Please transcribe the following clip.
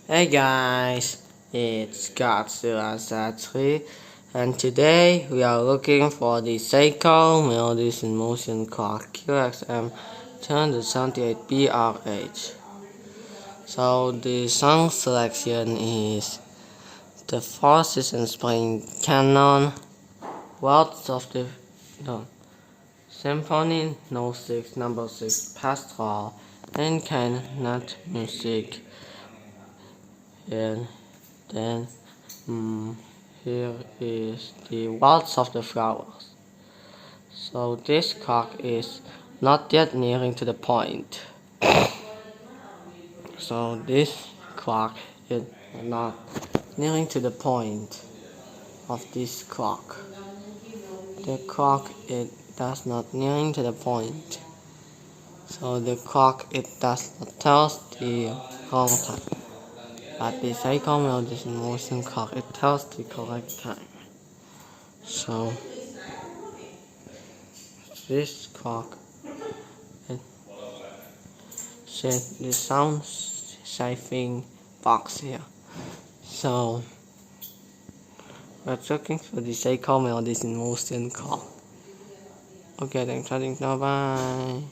Hey guys, it's Quartz and today we are looking for the Seiko Melodies in Motion clock QXM378B RH. So the song selection is the Four Seasons Spring Canon, Waltz of the Symphony No. 6 No. 6 Pastoral, and Canon Music. And then here is the Waltz of the Flowers. So this clock is not yet nearing to the point. So this clock is not nearing to the point of this clock. The clock it does not nearing to the point. So the clock it does not tell the wrong time. But the Seiko Melodies in Motion clock it tells the correct time. So this clock it said the sound saving box here. So we're looking for the Seiko Melodies in Motion clock. Okay, thanks for watching. Bye.